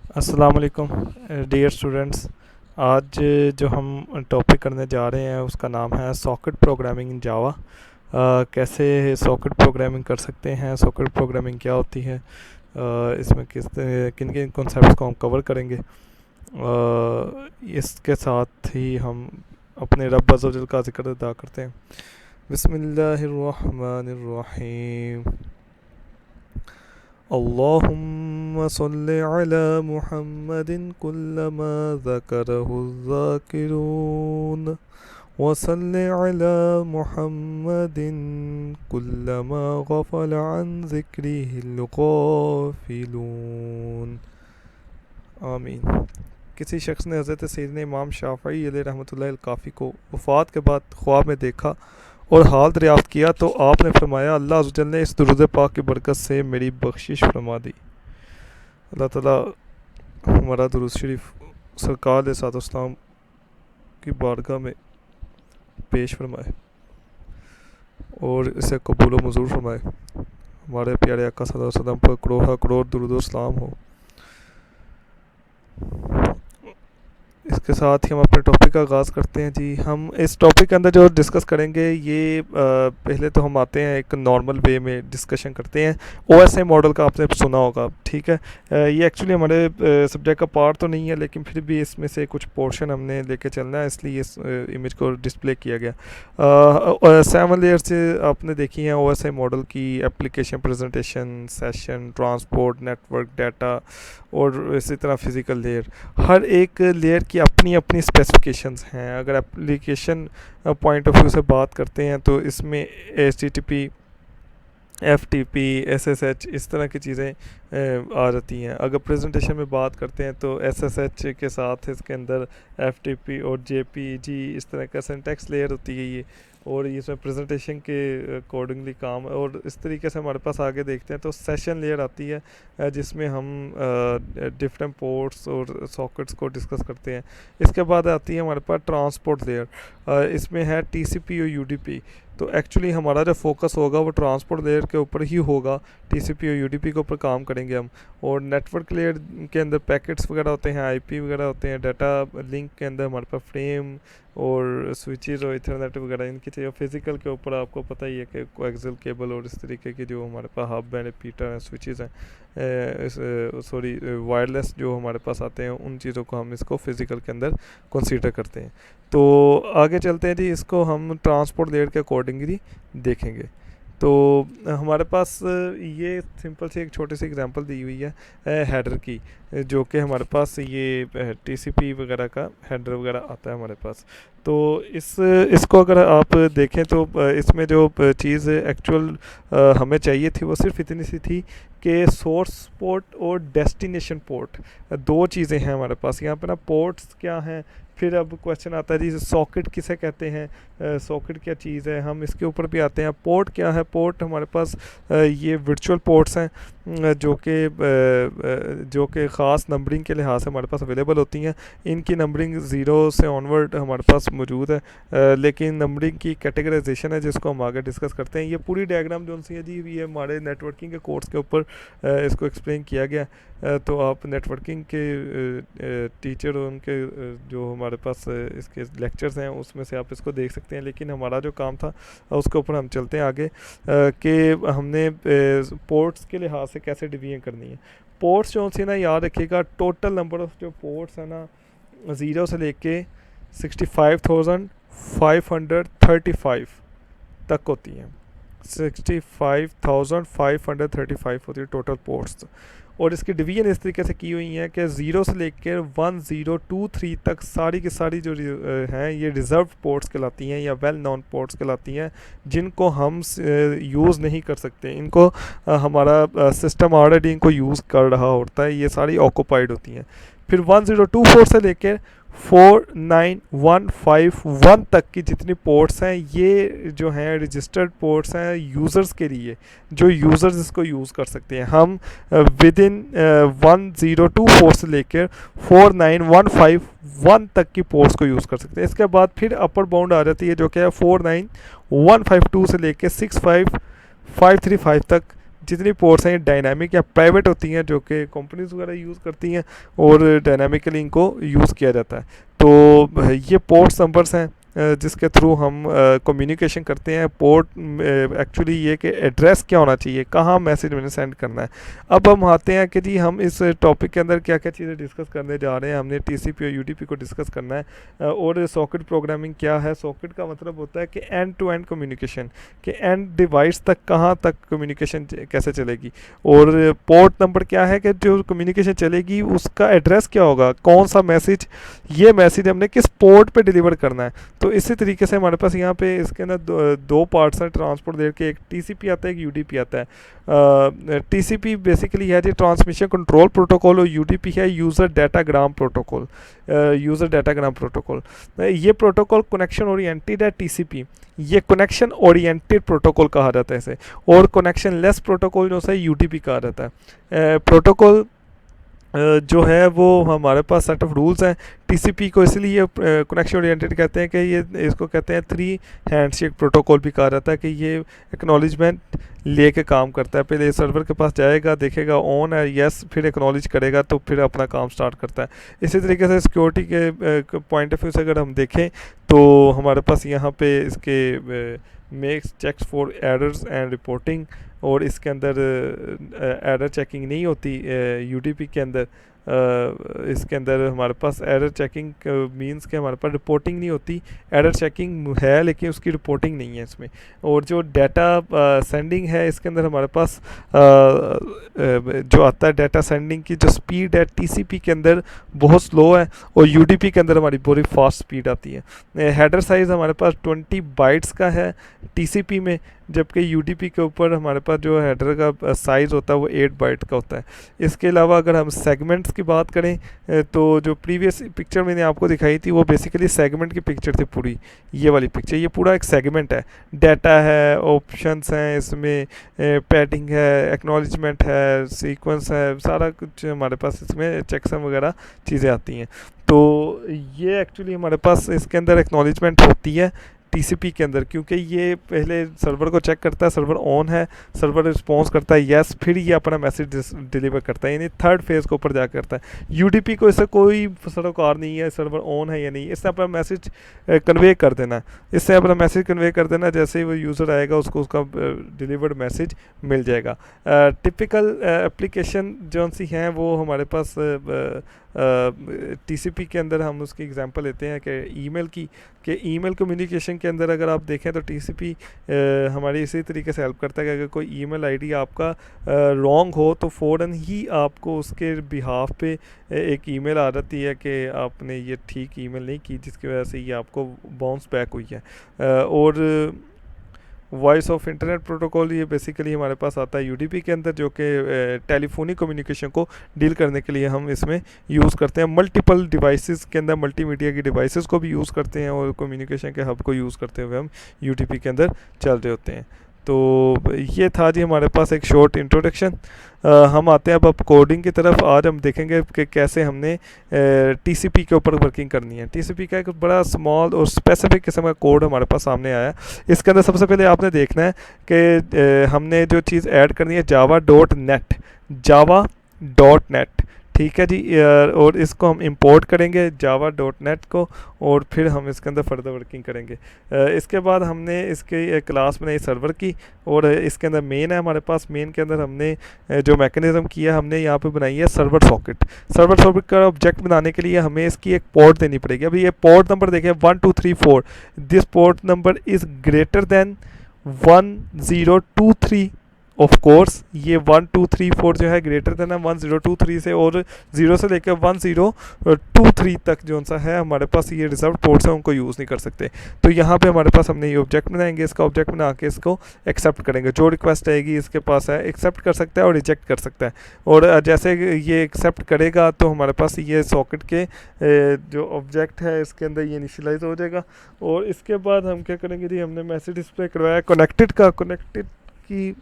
अस्सलाम वालेकुम dear students. आज जो हम टॉपिक करने जा रहे हैं उसका नाम है सॉकेट प्रोग्रामिंग इन जावा। कैसे सॉकेट प्रोग्रामिंग कर सकते हैं, सॉकेट प्रोग्रामिंग क्या होती है, इसमें किन किन कॉन्सेप्ट्स को हम कवर करेंगे। इसके साथ ही हम अपने रब अज़्ज़ व जल का जिक्र अदा करते हैं। बिस्मिल्लाहिर्रहमानिर्रहीम। अल्लाहुम्मा सल्लि अला मुहम्मदिन कुल्लमा ज़करहुज़्ज़ाकिरून वसल्लि अला मुहम्मदिन कुल्लमा गफ़ल अन ज़िक्रिहिल गाफ़िलून। आमीन। किसी शख्स ने हज़रत सैयदना इमाम शाफ़ई अलैहि रहमतुल्लाहि अल काफ़ी को वफ़ात के बाद ख्वाब में देखा और हाल दरियाफ़्त किया तो आपने फरमाया, अल्लाह अज़्ज़ वजल ने इस दुरूद पाक की बरकत से मेरी बख्शिश फरमा दी। अल्लाह ताला हमारा दुरूद शरीफ सरकार अलैहिस्सलाम की बारगाह में पेश फरमाए और इसे कबूल व मंजूर फरमाए। हमारे प्यारे आका सल्लल्लाहु अलैहि वसल्लम पर करोड़ करोड़ दुरूद व सलाम हो। इसके साथ ही हम अपने टॉपिक का आगाज़ करते हैं। जी, हम इस टॉपिक के अंदर जो डिस्कस करेंगे ये पहले तो हम आते हैं एक नॉर्मल वे में डिस्कशन करते हैं। ओएसआई मॉडल का आपने सुना होगा, ठीक है। ये एक्चुअली हमारे सब्जेक्ट का पार्ट तो नहीं है, लेकिन फिर भी इसमें से कुछ पोर्शन हमने लेके चलना है, इसलिए इस इमेज को डिस्प्ले किया गया। 7 लेयर से आपने देखी हैं ओएसआई मॉडल की application, presentation, session, transport, network, data और इसी तरह फ़िज़िकल लेयर। हर एक लेयर की अपनी अपनी स्पेसिफिकेशंस हैं। अगर एप्लीकेशन पॉइंट ऑफ व्यू से बात करते हैं तो इसमें HTTP, FTP, SSH इस तरह की चीज़ें आ जाती हैं। अगर प्रेजेंटेशन में बात करते हैं तो SSH के साथ इसके अंदर FTP और JPG इस तरह का सिंटैक्स लेयर होती है ये, और ये इसमें प्रेजेंटेशन के अकॉर्डिंगली काम। और इस तरीके से हमारे पास आगे देखते हैं तो सेशन लेयर आती है, जिसमें हम डिफरेंट पोर्ट्स और सॉकेट्स को डिस्कस करते हैं। इसके बाद आती है हमारे पास ट्रांसपोर्ट लेयर, इसमें है TCP और UDP। तो एक्चुअली हमारा जो फोकस होगा वो ट्रांसपोर्ट लेयर के ऊपर ही होगा, TCP और UDP के ऊपर काम करेंगे हम। और नेटवर्क लेयर के अंदर पैकेट्स वगैरह होते हैं, IP वगैरह होते हैं। डाटा लिंक के अंदर हमारे पास फ्रेम और स्विचेस और इथरनेट वगैरह इनकी चाहिए। फिज़िकल के ऊपर आपको पता ही है कि कोएक्सियल केबल और इस तरीके के जो हमारे पास हब हैं, रिपीटर हैं, स्विचेस हैं, सॉरी वायरलेस जो हमारे पास आते हैं, उन चीज़ों को हम इसको फिज़िकल के अंदर कंसीडर करते हैं। तो आगे चलते हैं जी, इसको हम ट्रांसपोर्ट लेयर के अकॉर्डिंगली देखेंगे। तो हमारे पास ये सिंपल सी एक छोटी सी एग्जांपल दी हुई है हेडर की, जो कि हमारे पास ये TCP वगैरह का हेडर वगैरह आता है हमारे पास। तो इसको अगर आप देखें तो इसमें जो चीज़ एक्चुअल हमें चाहिए थी वो सिर्फ इतनी सी थी कि सोर्स पोर्ट और डेस्टिनेशन पोर्ट, दो चीज़ें हैं हमारे पास। यहाँ पे ना पोर्ट्स क्या हैं, फिर अब क्वेश्चन आता है जी सॉकेट किसे कहते हैं, सॉकेट क्या चीज़ है, हम इसके ऊपर भी आते हैं। पोर्ट क्या है, पोर्ट हमारे पास ये वर्चुअल पोर्ट्स हैं, जो कि ख़ास नंबरिंग के लिहाज से हमारे पास अवेलेबल होती हैं। इनकी नंबरिंग 0 से ऑनवर्ड हमारे पास मौजूद है, लेकिन नंबरिंग की कैटेगराइजेशन है जिसको हम आगे डिस्कस करते हैं। ये पूरी डायग्राम जो सी है जी, ये हमारे नेटवर्किंग के कोर्स के ऊपर इसको एक्सप्लेन किया गया। तो आप नेटवर्किंग के टीचर और उनके जो हमारे पास इसके लेक्चर्स हैं उसमें से आप इसको देख सकते हैं। लेकिन हमारा जो काम था उसके ऊपर हम चलते हैं आगे, कि हमने पोर्ट्स के लिहाज से कैसे डिवीजन करनी है। पोर्ट्स जो सी ना, याद रखिएगा, टोटल नंबर ऑफ जो पोर्ट्स है ना, 0 से लेके 65,535 तक होती हैं। 65,535 होती है टोटल पोर्ट्स। और इसकी डिवीजन इस तरीके से की हुई है कि 0 से लेकर 1023 तक सारी की सारी जो हैं ये रिज़र्व पोर्ट्स कहलाती हैं या वेल नॉन पोर्ट्स कहलाती हैं, जिनको हम यूज़ नहीं कर सकते। इनको हमारा सिस्टम ऑलरेडी इनको यूज़ कर रहा होता है, ये सारी ऑक्यूपाइड होती हैं। फिर 1024 से लेकर 49151 तक की जितनी पोर्ट्स हैं ये जो हैं रजिस्टर्ड पोर्ट्स हैं यूज़र्स के लिए, जो यूज़र्स इसको यूज़ कर सकते हैं। हम विद इन 1024 से लेकर 49151 तक की पोर्ट्स को यूज़ कर सकते हैं। इसके बाद फिर अपर बाउंड आ जाती है जो कि है 49152 से लेकर 65535 तक जितनी पोर्ट्स हैं ये डायनामिक या प्राइवेट होती हैं, जो कि कंपनीज वगैरह यूज़ करती हैं, और डायनामिकली इनको यूज़ किया जाता है। तो ये पोर्ट्स नंबर्स हैं जिसके थ्रू हम कम्युनिकेशन करते हैं। पोर्ट एक्चुअली ये कि एड्रेस क्या होना चाहिए, कहाँ मैसेज मैंने सेंड करना है। अब हम आते हैं कि जी हम इस टॉपिक के अंदर क्या क्या चीज़ें डिस्कस करने जा रहे हैं। हमने टीसीपी और यूडीपी को डिस्कस करना है, और सॉकेट प्रोग्रामिंग क्या है। सॉकेट का मतलब होता है कि एंड टू एंड कम्युनिकेशन, कि एंड डिवाइस तक कहाँ तक कम्युनिकेशन कैसे चलेगी। और पोर्ट नंबर क्या है कि जो कम्युनिकेशन चलेगी उसका एड्रेस क्या होगा, कौन सा मैसेज, ये मैसेज हमने किस पोर्ट पे डिलीवर करना है। तो इसी तरीके से हमारे पास यहाँ पे इसके अंदर दो पार्ट्स हैं ट्रांसपोर्ट लेयर के, एक टीसीपी आता है, एक यूडीपी आता है। टीसीपी बेसिकली है जी ट्रांसमिशन कंट्रोल प्रोटोकॉल, और यूडीपी है user datagram protocol. User datagram protocol, ये प्रोटोकॉल कनेक्शन ओरिएंटेड है। टीसीपी ये कनेक्शन ओरिएंटेड प्रोटोकॉल कहा जाता है इसे, और कनेक्शन लेस प्रोटोकॉल जो है यूडीपी कहा जाता है। प्रोटोकॉल जो है वो हमारे पास सेट ऑफ रूल्स हैं। टीसीपी को इसलिए कनेक्शन ओरिएंटेड कहते हैं कि ये इसको कहते हैं 3 हैंडशेक प्रोटोकॉल भी कहा जाता है, कि ये एक्नॉलेजमेंट लेके काम करता है। पहले सर्वर के पास जाएगा, देखेगा ऑन है यस, फिर एक्नॉलेज करेगा, तो फिर अपना काम स्टार्ट करता है। इसी तरीके से सिक्योरिटी के पॉइंट ऑफ व्यू से अगर हम देखें तो हमारे पास यहाँ पे इसके makes checks for errors and reporting, और इसके अंदर एरर चेकिंग नहीं होती यूडीपी के अंदर। इसके अंदर हमारे पास एरर चेकिंग मींस के हमारे पास रिपोर्टिंग नहीं होती। एरर चेकिंग है लेकिन उसकी रिपोर्टिंग नहीं है इसमें। और जो डाटा सेंडिंग है इसके अंदर हमारे पास जो आता है डाटा सेंडिंग की जो स्पीड है टीसीपी के अंदर बहुत स्लो है, और यूडीपी के अंदर हमारी बड़ी फास्ट स्पीड आती है। हेडर साइज़ हमारे पास 20 बाइट्स का है टीसीपी में, जबकि यूडीपी के ऊपर हमारे पास जो हेडर का साइज़ होता है वो 8 बाइट का होता है। इसके अलावा अगर हम सेगमेंट्स की बात करें तो जो प्रीवियस पिक्चर मैंने आपको दिखाई थी वो बेसिकली सेगमेंट की पिक्चर थी पूरी। ये वाली पिक्चर, ये पूरा एक सेगमेंट है। डाटा है, ऑप्शंस हैं इसमें, पैडिंग है, एक्नॉलेजमेंट है, सीक्वेंस है, सारा कुछ हमारे पास इसमें चेकसम वगैरह चीज़ें आती हैं। तो ये एक्चुअली हमारे पास इसके अंदर एक्नॉलेजमेंट होती है टीसीपी के अंदर, क्योंकि ये पहले सर्वर को चेक करता है, सर्वर ऑन है, सर्वर रिस्पॉन्स करता है यस, फिर ये अपना मैसेज डिलीवर करता है, यानी थर्ड फेज़ के ऊपर जाकर करता है। यूडीपी को इससे कोई सरोकार नहीं है सर्वर ऑन है या नहीं, इससे अपना मैसेज कन्वे कर देना है। इससे अपना मैसेज कन्वे कर देना, जैसे ही वो यूज़र आएगा उसको उसका डिलीवर्ड मैसेज मिल जाएगा। टिपिकल एप्लीकेशन जो सी हैं वो हमारे पास टीसीपी के अंदर हम उसकी एग्जांपल लेते हैं कि ईमेल की, कि ईमेल कम्युनिकेशन के अंदर अगर आप देखें तो टीसीपी हमारी इसी तरीके से हेल्प करता है कि अगर कोई ईमेल आईडी आपका रॉन्ग हो तो फ़ौरन ही आपको उसके बिहाफ पे एक ईमेल आ जाती है कि आपने ये ठीक ईमेल नहीं की, जिसकी वजह से ये आपको बाउंस बैक हुई है। और वॉइस ऑफ इंटरनेट प्रोटोकॉल ये बेसिकली हमारे पास आता है यूडीपी के अंदर, जो कि टेलीफोनिक कम्युनिकेशन को डील करने के लिए हम इसमें यूज़ करते हैं। मल्टीपल डिवाइसेस के अंदर मल्टीमीडिया की डिवाइसेस को भी यूज़ करते हैं, और कम्युनिकेशन के हब को यूज़ करते हुए हम यूडीपी के अंदर चल रहे होते हैं। तो ये था जी हमारे पास एक शॉर्ट इंट्रोडक्शन। हम आते हैं अब कोडिंग की तरफ। आज हम देखेंगे कि कैसे हमने टीसीपी के ऊपर वर्किंग करनी है। टीसीपी का एक बड़ा स्मॉल और स्पेसिफिक किस्म का कोड हमारे पास सामने आया है। इसके अंदर सबसे पहले आपने देखना है कि हमने जो चीज़ ऐड करनी है जावा.net, जावा.net, ठीक है जी। और इसको हम इंपोर्ट करेंगे जावा.net को, और फिर हम इसके अंदर फर्दर वर्किंग करेंगे। इसके बाद हमने इसके क्लास बनाई सर्वर की, और इसके अंदर मेन है हमारे पास। मेन के अंदर हमने जो मैकेनिज्म किया हमने यहाँ पे बनाई है सर्वर सॉकेट। सर्वर सॉकेट का ऑब्जेक्ट बनाने के लिए हमें इसकी एक पोर्ट देनी पड़ेगी। अभी ये पोर्ट नंबर देखें 1 2 3 4, this port number is greater than 1023। Of course ये 1 2 3 4 जो है ग्रेटर देन है 1023 से, और 0 से लेकर 1023 तक जो सा है हमारे पास ये रिजर्व पोर्ट्स हैं, उनको यूज़ नहीं कर सकते। तो यहाँ पे हमारे पास हमने ये ऑब्जेक्ट बनाएंगे, इसका ऑब्जेक्ट बना के इसको एक्सेप्ट करेंगे। जो रिक्वेस्ट आएगी इसके पास है, एक्सेप्ट कर सकता है और रिजेक्ट कर सकता है। और जैसे ये एक्सेप्ट करेगा तो हमारे पास ये सॉकेट के जो ऑब्जेक्ट है इसके अंदर ये इनिशियलाइज हो जाएगा। और इसके बाद हम क्या करेंगे जी, हमने मैसेज डिस्प्ले करवाया कनेक्टेड का, कनेक्टेड की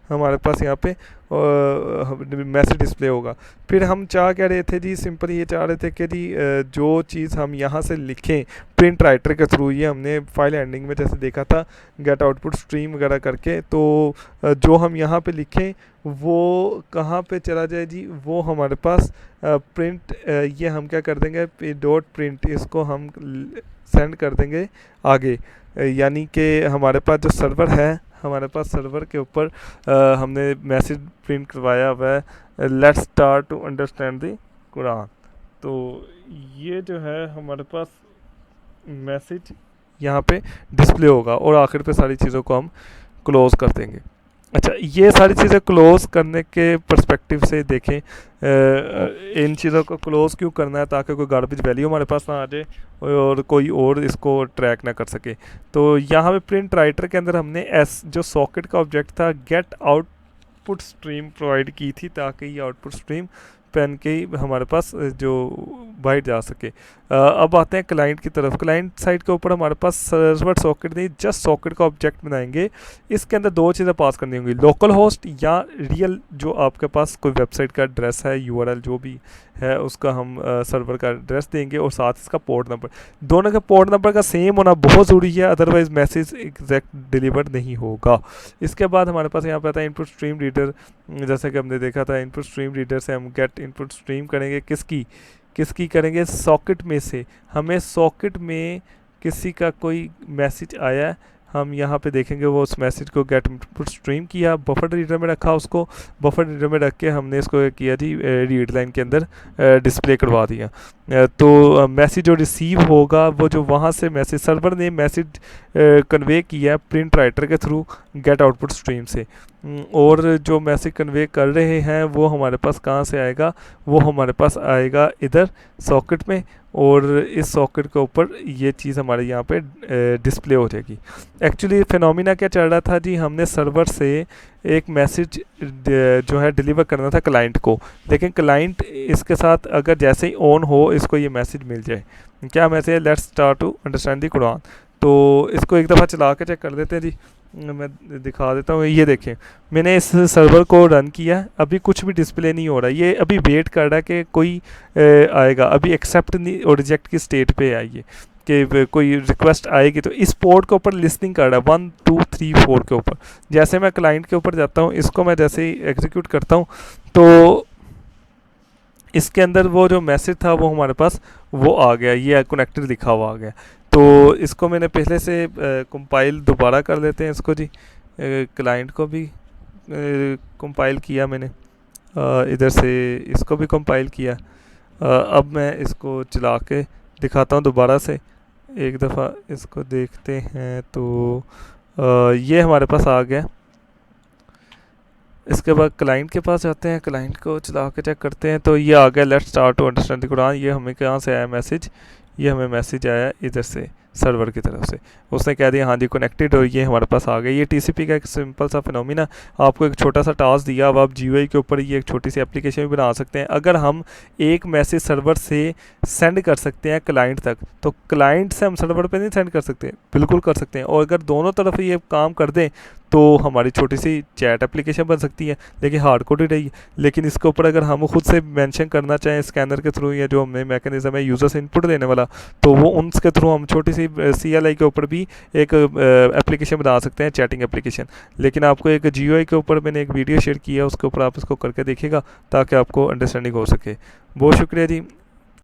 हमारे पास यहाँ पे मैसेज डिस्प्ले होगा। फिर हम चाह क्या रहे थे जी, सिंपल ये चाह रहे थे कि जी जो चीज़ हम यहाँ से लिखें प्रिंट राइटर के थ्रू, ये हमने फाइल एंडिंग में जैसे देखा था गेट आउटपुट स्ट्रीम वगैरह करके, तो जो हम यहाँ पे लिखें वो कहाँ पे चला जाए जी, वो हमारे पास प्रिंट, ये हम क्या कर देंगे डॉट प्रिंट, इसको हम सेंड कर देंगे आगे। यानी कि हमारे पास जो सर्वर है, हमारे पास सर्वर के ऊपर हमने मैसेज प्रिंट करवाया हुआ है, let's start to understand the Quran. तो ये जो है हमारे पास मैसेज यहाँ पे डिस्प्ले होगा और आखिर पे सारी चीज़ों को हम क्लोज़ कर देंगे। अच्छा, ये सारी चीज़ें क्लोज़ करने के पर्सपेक्टिव से देखें, इन चीज़ों को क्लोज़ क्यों करना है, ताकि कोई गार्बेज वैल्यू हमारे पास ना आ जाए और कोई और इसको ट्रैक ना कर सके। तो यहाँ पे प्रिंट राइटर के अंदर हमने जो सॉकेट का ऑब्जेक्ट था गेट आउटपुट स्ट्रीम प्रोवाइड की थी, ताकि ये आउटपुट स्ट्रीम पेन के ही हमारे पास जो बाइट जा सके। अब आते हैं क्लाइंट की तरफ। क्लाइंट साइड के ऊपर हमारे पास सर्वर सॉकेट नहीं, जस्ट सॉकेट का ऑब्जेक्ट बनाएंगे। इसके अंदर दो चीज़ें पास करनी होंगी, लोकल होस्ट या रियल जो आपके पास कोई वेबसाइट का एड्रेस है, यूआरएल जो भी है उसका हम सर्वर का एड्रेस देंगे, और साथ इसका पोर्ट नंबर। दोनों का पोर्ट नंबर का सेम होना बहुत ज़रूरी है, अदरवाइज़ मैसेज एग्जैक्ट डिलीवर नहीं होगा। इसके बाद हमारे पास यहाँ पे आता है इनपुट स्ट्रीम रीडर। जैसे कि हमने देखा था, इनपुट स्ट्रीम रीडर से हम गेट इनपुट स्ट्रीम करेंगे, किसकी करेंगे, सॉकेट में से। हमें सॉकेट में किसी का कोई मैसेज आया है, हम यहाँ पे देखेंगे वो उस मैसेज को गेट इनपुट स्ट्रीम किया, बफर रीडर में रखा, उसको बफर रीडर में रख के हमने इसको किया जी रीड लाइन के अंदर डिस्प्ले करवा दिया। तो मैसेज जो रिसीव होगा, वो जो वहाँ से मैसेज सर्वर ने मैसेज कन्वे किया प्रिंट राइटर के थ्रू गेट आउटपुट स्ट्रीम से, और जो मैसेज कन्वे कर रहे हैं वो हमारे पास कहाँ से आएगा, वो हमारे पास आएगा इधर सॉकेट में, और इस सॉकेट के ऊपर ये चीज़ हमारे यहाँ पे डिस्प्ले हो जाएगी। एक्चुअली फिनोमिना क्या चल रहा था जी, हमने सर्वर से एक मैसेज जो है डिलीवर करना था क्लाइंट को, लेकिन क्लाइंट इसके साथ अगर जैसे ही ऑन हो इसको ये मैसेज मिल जाए। क्या मैसेज है, let's start to understand the Quran. तो इसको एक दफ़ा चला के चेक कर देते हैं जी, मैं दिखा देता हूँ। ये देखें, मैंने इस सर्वर को रन किया, अभी कुछ भी डिस्प्ले नहीं हो रहा, ये अभी वेट कर रहा है कि कोई आएगा, अभी एक्सेप्ट नहीं और रिजेक्ट की स्टेट पे आइए कि कोई रिक्वेस्ट आएगी। तो इस पोर्ट के ऊपर लिस्टिंग कर रहा है 1 2 3 4 के ऊपर। जैसे मैं क्लाइंट के ऊपर जाता हूँ, इसको मैं जैसे ही एग्जीक्यूट करता हूँ तो इसके अंदर वो जो मैसेज था वो हमारे पास वो आ गया, ये कनेक्टेड लिखा हुआ आ गया। तो इसको मैंने पहले से कंपाइल दोबारा कर लेते हैं इसको जी, क्लाइंट को भी कंपाइल किया मैंने, इधर से इसको भी कंपाइल किया। अब मैं इसको चला के दिखाता हूँ दोबारा से, एक दफ़ा इसको देखते हैं। तो ये हमारे पास आ गया। इसके बाद क्लाइंट के पास जाते हैं, क्लाइंट को चला के चेक करते हैं। तो ये आ गया let's start to understand the Quran. ये हमें कहाँ से आया मैसेज, ये हमें मैसेज आया इधर से सर्वर की तरफ से, उसने कह दिया हाँ जी कनेक्टेड, और ये हमारे पास आ गया। ये टीसीपी का एक सिंपल सा फिनोमिना, आपको एक छोटा सा टास्क दिया, अब आप जीयूआई के ऊपर ये एक छोटी सी एप्लीकेशन भी बना सकते हैं। अगर हम एक मैसेज सर्वर से सेंड कर सकते हैं क्लाइंट तक, तो क्लाइंट से हम सर्वर पे नहीं सेंड कर सकते, बिल्कुल कर सकते हैं। और अगर दोनों तरफ ये काम कर दें तो हमारी छोटी सी चैट एप्लीकेशन बन सकती है, लेकिन हार्ड कोडेड है। लेकिन इसके ऊपर अगर हम खुद से मेंशन करना चाहें स्कैनर के थ्रू, या जो हमें मैकेनिज्म है यूज़र से इनपुट देने वाला, तो वो उनके थ्रू हम छोटी सी CLI के ऊपर भी एक एप्लीकेशन बना सकते हैं, चैटिंग एप्लीकेशन। लेकिन आपको एक GUI के ऊपर मैंने एक वीडियो शेयर किया, उसके ऊपर आप इसको करके देखिएगा ताकि आपको अंडरस्टैंडिंग हो सके। बहुत शुक्रिया जी।